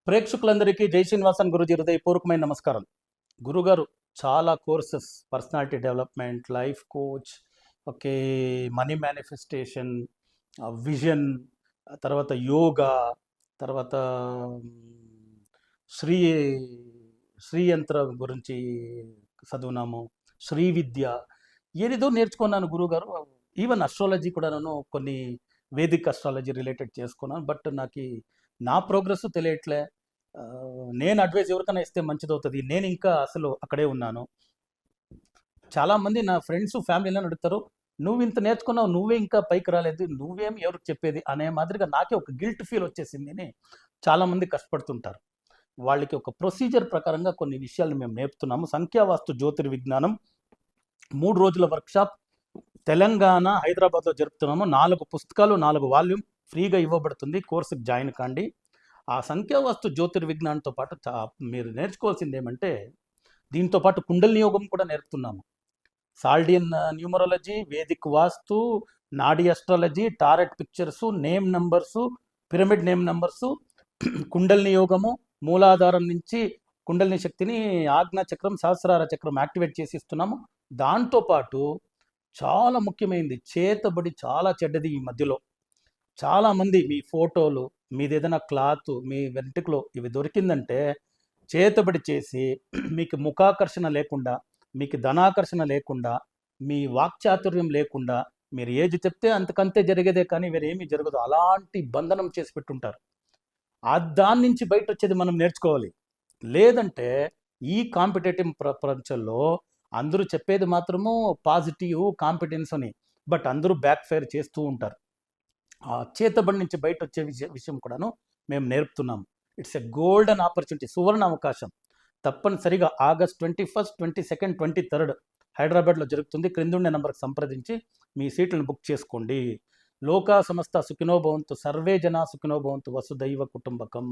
ప్రేక్షకులందరికీ జై శ్రీనివాసన్ గురుజీ హృదయపూర్వకమైన నమస్కారం. గురుగారు చాలా courses, personality development, life coach, okay, money manifestation, vision, తర్వాత యోగా, తర్వాత శ్రీ శ్రీయంత్రం గురించి చదువునాము, శ్రీ విద్య, ఏదేదో నేర్చుకున్నాను గురుగారు. ఈవెన్ అస్ట్రాలజీ కూడా నేను కొన్ని వేదిక్ అస్ట్రాలజీ రిలేటెడ్ చేసుకున్నాను. బట్ నాకు నా ప్రోగ్రెస్ తెలియట్లే. నేను అడ్వైస్ ఎవరికైనా ఇస్తే మంచిదవుతుంది. నేను ఇంకా అసలు అక్కడే ఉన్నాను. చాలామంది నా ఫ్రెండ్స్, ఫ్యామిలీలో అడుగుతారు, నువ్వు ఇంత నేర్చుకున్నావు, నువ్వే ఇంకా పైకి రాలేదు, నువ్వేం ఎవరికి చెప్పేది అనే మాదిరిగా నాకే ఒక గిల్ట్ ఫీల్ వచ్చేసింది అని చాలామంది కష్టపడుతుంటారు. వాళ్ళకి ఒక ప్రొసీజర్ ప్రకారంగా కొన్ని విషయాలు మేము నేర్పుతున్నాము. సంఖ్యావాస్తు జ్యోతిర్విజ్ఞానం 3 రోజుల వర్క్షాప్ తెలంగాణ, హైదరాబాద్లో జరుపుతున్నాము. 4 పుస్తకాలు, 4 వాల్యూమ్ ఫ్రీగా ఇవ్వబడుతుంది. కోర్సుకి జాయిన్ కాండి. ఆ సంఖ్యావాస్తు జ్యోతిర్విజ్ఞానంతో పాటు మీరు నేర్చుకోవాల్సింది ఏమంటే, దీంతో పాటు కుండలిని యోగం కూడా నేర్పుతున్నాము. సాల్డియన్ న్యూమరాలజీ, వేదిక్ వాస్తు, నాడీ astrology, tarot pictures, name numbers, pyramid name numbers, kundalini యోగము, మూలాధారం నుంచి కుండలిని శక్తిని ఆజ్ఞా చక్రం, సహస్రార చక్రం యాక్టివేట్ చేసి ఇస్తున్నాము. దాంతోపాటు చాలా ముఖ్యమైనది చేతబడి, చాలా చెడ్డది ఈ మధ్యలో. చాలామంది మీ ఫోటోలు, మీది ఏదైనా క్లాత్, మీ వెంట్రుకలో ఇవి దొరికిందంటే చేతబడి చేసి మీకు ముఖాకర్షణ లేకుండా, మీకు ధనాకర్షణ లేకుండా, మీ వాక్చాతుర్యం లేకుండా, మీరు ఏది చెప్తే అంతకంతే జరిగేదే కానీ వేరేమీ జరగదు. అలాంటి బంధనం చేసి పెట్టుంటారు. దాని నుంచి బయట వచ్చేది మనం నేర్చుకోవాలి. లేదంటే ఈ కాంపిటేటివ్ ప్రపంచంలో అందరూ చెప్పేది మాత్రము పాజిటివ్ కాంపిటెన్స్ అని, బట్ అందరూ బ్యాక్ ఫైర్ చేస్తూ ఉంటారు. ఆ చేతబడి నుంచి బయట వచ్చే విషయం కూడాను మేము నేర్పుతున్నాము. ఇట్స్ ఎ గోల్డెన్ ఆపర్చునిటీ, సువర్ణ అవకాశం. తప్పనిసరిగా ఆగస్ట్ 21, 22, 23 హైదరాబాద్లో జరుగుతుంది. క్రిందుండే నెంబర్కి సంప్రదించి మీ సీట్లను బుక్ చేసుకోండి. లోకా సమస్త సుఖినో భవంతు, సర్వే జనా సుఖినో భవంతు, వసుదైవ కుటుంబకం.